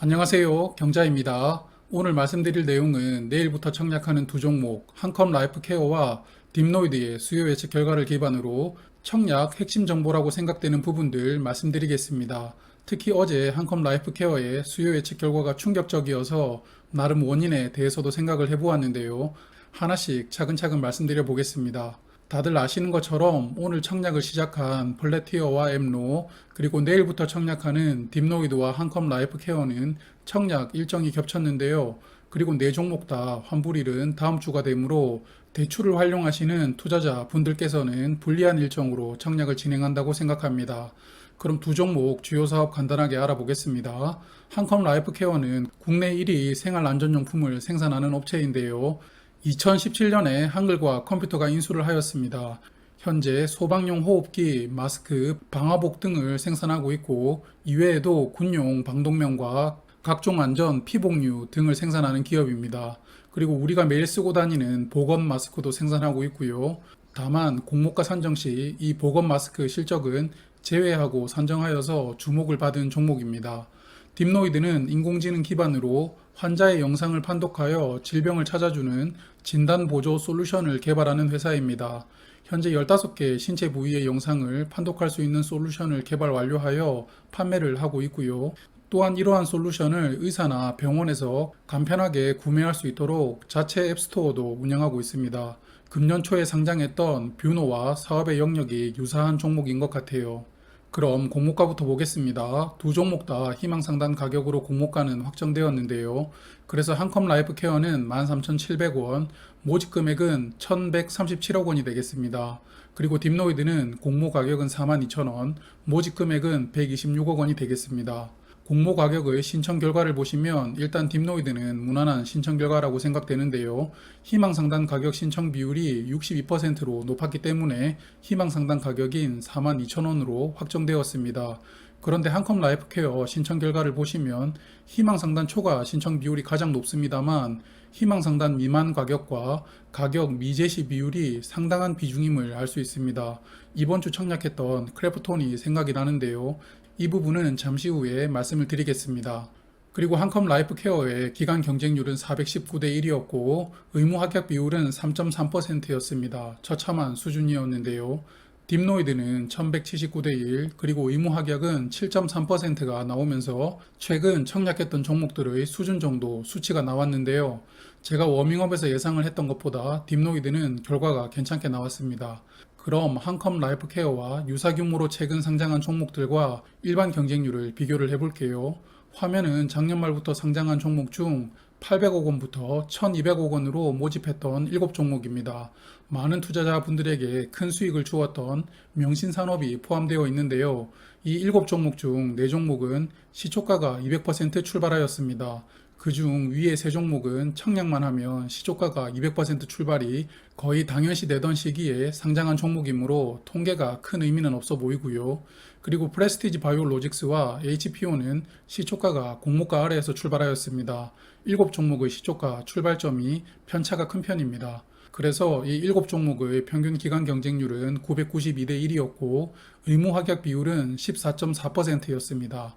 안녕하세요. 경자입니다. 오늘 말씀드릴 내용은 내일부터 청약하는 두 종목 한컴 라이프케어와 딥노이드의 수요 예측 결과를 기반으로 청약 핵심 정보라고 생각되는 부분들 말씀드리겠습니다. 특히 어제 한컴 라이프케어의 수요 예측 결과가 충격적이어서 나름 원인에 대해서도 생각을 해보았는데요. 하나씩 차근차근 말씀드려 보겠습니다. 다들 아시는 것처럼 오늘 청약을 시작한 플래티어와 엠로 그리고 내일부터 청약하는 딥노이드와 한컴 라이프케어는 청약 일정이 겹쳤는데요. 그리고 네 종목 다 환불일은 다음 주가 되므로 대출을 활용하시는 투자자 분들께서는 불리한 일정으로 청약을 진행한다고 생각합니다. 그럼 두 종목 주요 사업 간단하게 알아보겠습니다. 한컴 라이프케어는 국내 1위 생활안전용품을 생산하는 업체인데요. 2017년에 한글과 컴퓨터가 인수를 하였습니다. 현재 소방용 호흡기, 마스크, 방화복 등을 생산하고 있고 이외에도 군용 방독면과 각종 안전 피복류 등을 생산하는 기업입니다. 그리고 우리가 매일 쓰고 다니는 보건 마스크도 생산하고 있고요. 다만 공모가 산정 시 이 보건 마스크 실적은 제외하고 산정하여서 주목을 받은 종목입니다. 딥노이드는 인공지능 기반으로 환자의 영상을 판독하여 질병을 찾아주는 진단보조 솔루션을 개발하는 회사입니다. 현재 15개 신체 부위의 영상을 판독할 수 있는 솔루션을 개발 완료하여 판매를 하고 있고요. 또한 이러한 솔루션을 의사나 병원에서 간편하게 구매할 수 있도록 자체 앱스토어도 운영하고 있습니다. 금년 초에 상장했던 뷰노와 사업의 영역이 유사한 종목인 것 같아요. 그럼 공모가부터 보겠습니다. 두 종목 다 희망상단 가격으로 공모가는 확정되었는데요. 그래서 한컴 라이프케어는 13,700원, 모집 금액은 1,137억 원이 되겠습니다. 그리고 딥노이드는 공모 가격은 42,000원, 모집 금액은 126억 원이 되겠습니다. 공모 가격의 신청 결과를 보시면 일단 딥노이드는 무난한 신청 결과라고 생각되는데요. 희망상단 가격 신청 비율이 62%로 높았기 때문에 희망상단 가격인 42,000원으로 확정되었습니다. 그런데 한컴 라이프케어 신청 결과를 보시면 희망상단 초과 신청 비율이 가장 높습니다만 희망상단 미만 가격과 가격 미제시 비율이 상당한 비중임을 알 수 있습니다. 이번 주 청약했던 크래프톤이 생각이 나는데요. 이 부분은 잠시 후에 말씀을 드리겠습니다. 그리고 한컴 라이프케어의 기간 경쟁률은 419대 1이었고 의무 합격 비율은 3.3%였습니다. 처참한 수준이었는데요. 딥노이드는 1179대 1 그리고 의무 합격은 7.3%가 나오면서 최근 청약했던 종목들의 수준 정도 수치가 나왔는데요. 제가 워밍업에서 예상을 했던 것보다 딥노이드는 결과가 괜찮게 나왔습니다. 그럼 한컴 라이프케어와 유사 규모로 최근 상장한 종목들과 일반 경쟁률을 비교를 해볼게요. 화면은 작년 말부터 상장한 종목 중 800억 원부터 1200억 원으로 모집했던 7종목입니다. 많은 투자자분들에게 큰 수익을 주었던 명신산업이 포함되어 있는데요. 이 7종목 중 4종목은 시초가가 200% 출발하였습니다. 그중 위에 3종목은 청약만 하면 시초가가 200% 출발이 거의 당연시 되던 시기에 상장한 종목이므로 통계가 큰 의미는 없어 보이고요. 그리고 프레스티지 바이오로직스와 HPO는 시초가가 공모가 아래에서 출발하였습니다. 7종목의 시초가 출발점이 편차가 큰 편입니다. 그래서 이 7종목의 평균 기간 경쟁률은 992대 1이었고 의무 합격 비율은 14.4%였습니다.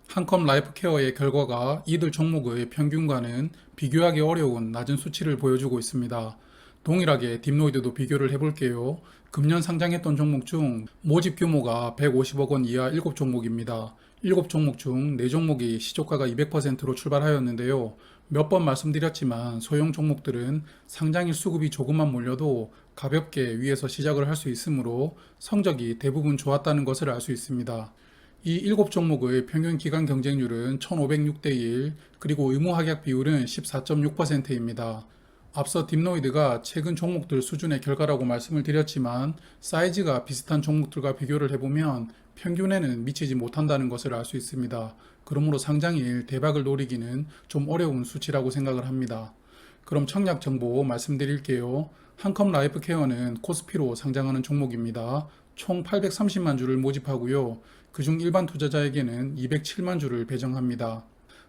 한컴 라이프케어의 결과가 이들 종목의 평균과는 비교하기 어려운 낮은 수치를 보여주고 있습니다. 동일하게 딥노이드도 비교를 해볼게요. 금년 상장했던 종목 중 모집 규모가 150억 원 이하 7종목입니다. 7종목 중 4종목이 시초가가 200%로 출발하였는데요. 몇 번 말씀드렸지만 소형 종목들은 상장일 수급이 조금만 몰려도 가볍게 위에서 시작을 할 수 있으므로 성적이 대부분 좋았다는 것을 알 수 있습니다. 이 7종목의 평균 기간 경쟁률은 1506대 1, 그리고 의무 합격 비율은 14.6%입니다. 앞서 딥노이드가 최근 종목들 수준의 결과라고 말씀을 드렸지만 사이즈가 비슷한 종목들과 비교를 해보면 평균에는 미치지 못한다는 것을 알 수 있습니다. 그러므로 상장일 대박을 노리기는 좀 어려운 수치라고 생각을 합니다. 그럼 청약 정보 말씀드릴게요. 한컴 라이프케어는 코스피로 상장하는 종목입니다. 총 830만 주를 모집하고요. 그중 일반 투자자에게는 207만 주를 배정합니다.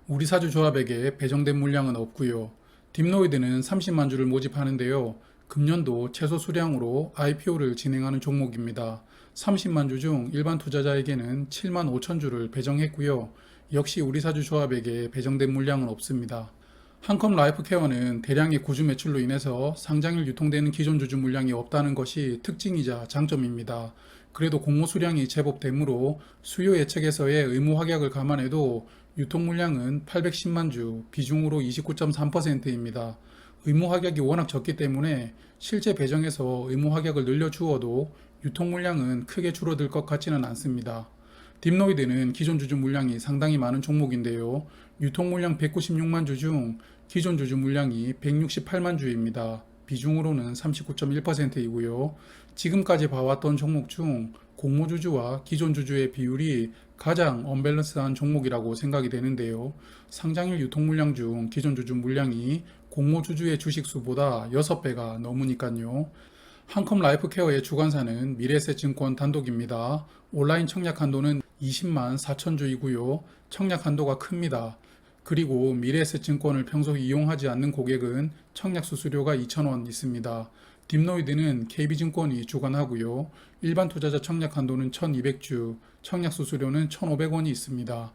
우리사주 조합에게 배정된 물량은 없고요. 딥노이드는 30만 주를 모집하는데요. 금년도 최소 수량으로 IPO를 진행하는 종목입니다. 30만 주 중 일반 투자자에게는 7만 5천 주를 배정했고요. 역시 우리사주조합에게 배정된 물량은 없습니다. 한컴 라이프케어는 대량의 구주 매출로 인해서 상장일 유통되는 기존 주주 물량이 없다는 것이 특징이자 장점입니다. 그래도 공모 수량이 제법 되므로 수요 예측에서의 의무 확약을 감안해도 유통 물량은 810만 주, 비중으로 29.3%입니다. 의무 확약이 워낙 적기 때문에 실제 배정에서 의무 확약을 늘려주어도 유통 물량은 크게 줄어들 것 같지는 않습니다. 딥노이드는 기존 주주 물량이 상당히 많은 종목인데요. 유통 물량 196만 주 중 기존 주주 물량이 168만 주입니다. 비중으로는 39.1%이고요. 지금까지 봐왔던 종목 중 공모 주주와 기존 주주의 비율이 가장 언밸런스한 종목이라고 생각이 되는데요. 상장일 유통 물량 중 기존 주주 물량이 공모 주주의 주식 수보다 6배가 넘으니까요. 한컴 라이프케어의 주관사는 미래에셋증권 단독입니다. 온라인 청약 한도는 20만 4천 주이고요. 청약 한도가 큽니다. 그리고 미래에셋증권을 평소 이용하지 않는 고객은 청약 수수료가 2,000원 있습니다. 딥노이드는 KB증권이 주관하고요. 일반 투자자 청약 한도는 1,200주, 청약 수수료는 1,500원이 있습니다.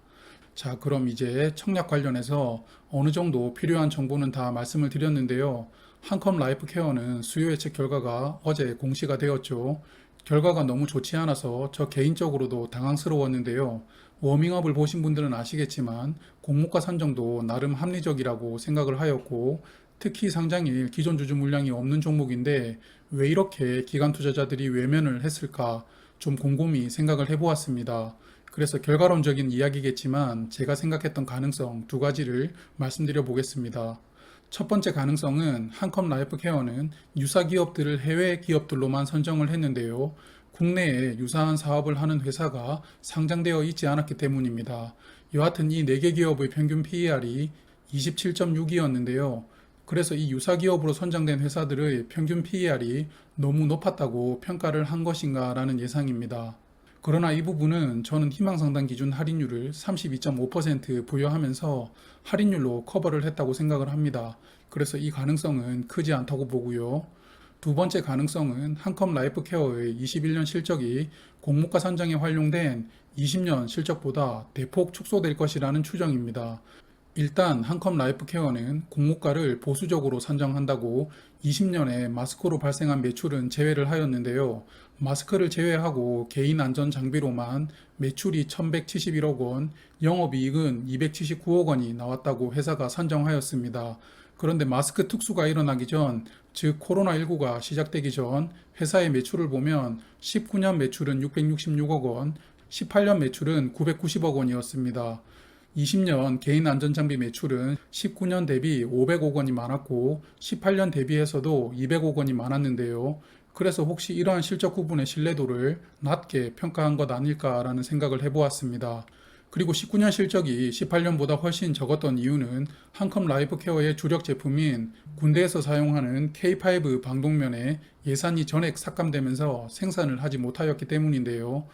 자, 그럼 이제 청약 관련해서 어느 정도 필요한 정보는 다 말씀을 드렸는데요. 한컴 라이프케어는 수요 예측 결과가 어제 공시가 되었죠. 결과가 너무 좋지 않아서 저 개인적으로도 당황스러웠는데요. 워밍업을 보신 분들은 아시겠지만 공모가 산정도 나름 합리적이라고 생각을 하였고, 특히 상장일 기존 주주 물량이 없는 종목인데 왜 이렇게 기관 투자자들이 외면을 했을까 좀 곰곰이 생각을 해보았습니다. 그래서 결과론적인 이야기겠지만 제가 생각했던 가능성 두 가지를 말씀드려 보겠습니다. 첫 번째 가능성은 한컴 라이프케어는 유사 기업들을 해외 기업들로만 선정을 했는데요. 국내에 유사한 사업을 하는 회사가 상장되어 있지 않았기 때문입니다. 여하튼 이 4개 기업의 평균 PER이 27.6이었는데요. 그래서 이 유사 기업으로 선정된 회사들의 평균 PER이 너무 높았다고 평가를 한 것인가 라는 예상입니다. 그러나 이 부분은 저는 희망상당 기준 할인율을 32.5% 부여하면서 할인율로 커버를 했다고 생각을 합니다. 그래서 이 가능성은 크지 않다고 보고요. 두 번째 가능성은 한컴 라이프케어의 21년 실적이 공모가 선정에 활용된 20년 실적보다 대폭 축소될 것이라는 추정입니다. 일단 한컴 라이프케어는 공모가를 보수적으로 산정한다고 20년에 마스크로 발생한 매출은 제외를 하였는데요. 마스크를 제외하고 개인 안전 장비로만 매출이 1171억 원, 영업이익은 279억 원이 나왔다고 회사가 산정하였습니다. 그런데 마스크 특수가 일어나기 전, 즉 코로나19가 시작되기 전 회사의 매출을 보면 19년 매출은 666억 원, 18년 매출은 990억 원이었습니다. 20년 개인 안전장비 매출은 19년 대비 500억 원이 많았고 18년 대비해서도 200억 원이 많았는데요. 그래서 혹시 이러한 실적 구분의 신뢰도를 낮게 평가한 것 아닐까라는 생각을 해보았습니다. 그리고 19년 실적이 18년보다 훨씬 적었던 이유는 한컴 라이프케어의 주력 제품인 군대에서 사용하는 K5 방독면에 예산이 전액 삭감되면서 생산을 하지 못하였기 때문인데요.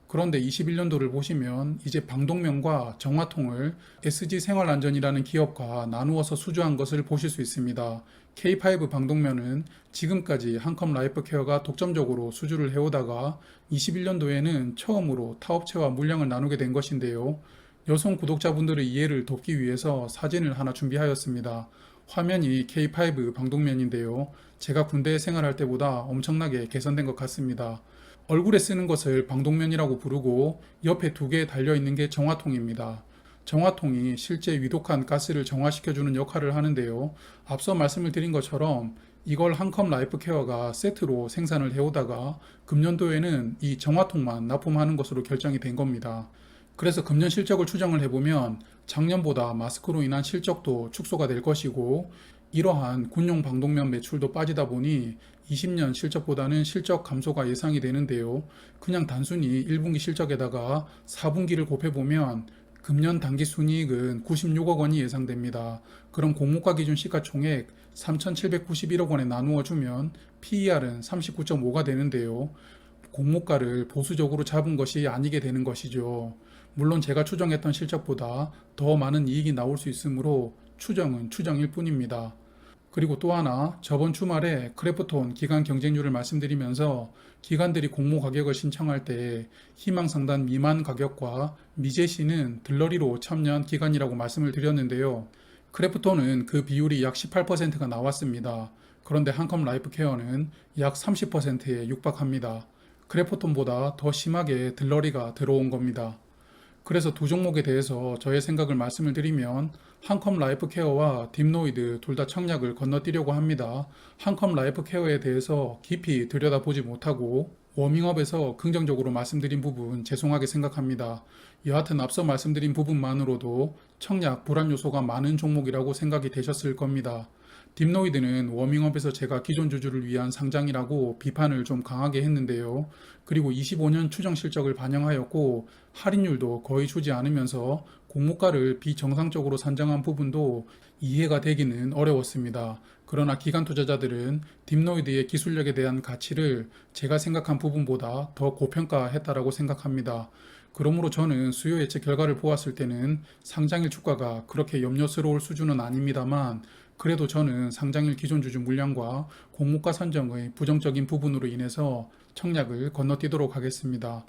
그런데 21년도를 보시면 이제 방독면과 정화통을 SG생활안전이라는 기업과 나누어서 수주한 것을 보실 수 있습니다. K5 방독면은 지금까지 한컴 라이프케어가 독점적으로 수주를 해오다가 21년도에는 처음으로 타업체와 물량을 나누게 된 것인데요. 여성 구독자분들의 이해를 돕기 위해서 사진을 하나 준비하였습니다. 화면이 K5 방독면인데요. 제가 군대 생활할 때보다 엄청나게 개선된 것 같습니다. 얼굴에 쓰는 것을 방독면이라고 부르고 옆에 2개 달려있는 게 정화통입니다. 정화통이 실제 위독한 가스를 정화시켜주는 역할을 하는데요. 앞서 말씀을 드린 것처럼 이걸 한컴 라이프케어가 세트로 생산을 해오다가 금년도에는 이 정화통만 납품하는 것으로 결정이 된 겁니다. 그래서 금년 실적을 추정을 해보면 작년보다 마스크로 인한 실적도 축소가 될 것이고 이러한 군용 방독면 매출도 빠지다 보니 20년 실적보다는 실적 감소가 예상이 되는데요. 그냥 단순히 1분기 실적에다가 4분기를 곱해보면 금년 당기 순이익은 96억 원이 예상됩니다. 그럼 공모가 기준 시가총액 3,791억 원에 나누어 주면 PER은 39.5가 되는데요. 공모가를 보수적으로 잡은 것이 아니게 되는 것이죠. 물론 제가 추정했던 실적보다 더 많은 이익이 나올 수 있으므로 추정은 추정일 뿐입니다. 그리고 또 하나, 저번 주말에 크래프톤 기간 경쟁률을 말씀드리면서 기관들이 공모 가격을 신청할 때 희망 상단 미만 가격과 미제시는 들러리로 참여한 기간이라고 말씀을 드렸는데요. 크래프톤은 그 비율이 약 18%가 나왔습니다. 그런데 한컴 라이프 케어는 약 30%에 육박합니다. 크래프톤보다 더 심하게 들러리가 들어온 겁니다. 그래서 두 종목에 대해서 저의 생각을 말씀을 드리면 한컴 라이프 케어와 딥노이드 둘 다 청약을 건너뛰려고 합니다. 한컴 라이프 케어에 대해서 깊이 들여다보지 못하고 워밍업에서 긍정적으로 말씀드린 부분 죄송하게 생각합니다. 여하튼 앞서 말씀드린 부분만으로도 청약 불안 요소가 많은 종목이라고 생각이 되셨을 겁니다. 딥노이드는 워밍업에서 제가 기존 주주를 위한 상장이라고 비판을 좀 강하게 했는데요. 그리고 25년 추정 실적을 반영하였고 할인율도 거의 주지 않으면서 공모가를 비정상적으로 산정한 부분도 이해가 되기는 어려웠습니다. 그러나 기관 투자자들은 딥노이드의 기술력에 대한 가치를 제가 생각한 부분보다 더 고평가했다라고 생각합니다. 그러므로 저는 수요 예측 결과를 보았을 때는 상장일 주가가 그렇게 염려스러울 수준은 아닙니다만 그래도 저는 상장일 기존 주주 물량과 공모가 선정의 부정적인 부분으로 인해서 청약을 건너뛰도록 하겠습니다.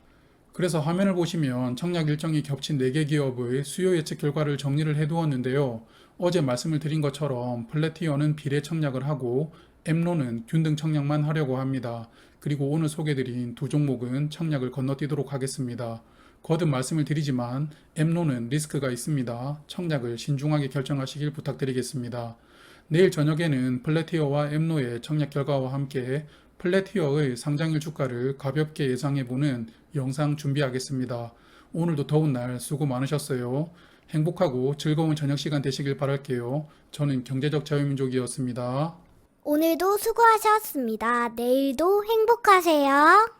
그래서 화면을 보시면 청약 일정이 겹친 4개 기업의 수요 예측 결과를 정리를 해두었는데요. 어제 말씀을 드린 것처럼 플래티어는 비례 청약을 하고 엠로는 균등 청약만 하려고 합니다. 그리고 오늘 소개드린 두 종목은 청약을 건너뛰도록 하겠습니다. 거듭 말씀을 드리지만 엠로는 리스크가 있습니다. 청약을 신중하게 결정하시길 부탁드리겠습니다. 내일 저녁에는 플래티어와 엠노의 청약 결과와 함께 플래티어의 상장일 주가를 가볍게 예상해보는 영상 준비하겠습니다. 오늘도 더운 날 수고 많으셨어요. 행복하고 즐거운 저녁 시간 되시길 바랄게요. 저는 경제적 자유민족이었습니다. 오늘도 수고하셨습니다. 내일도 행복하세요.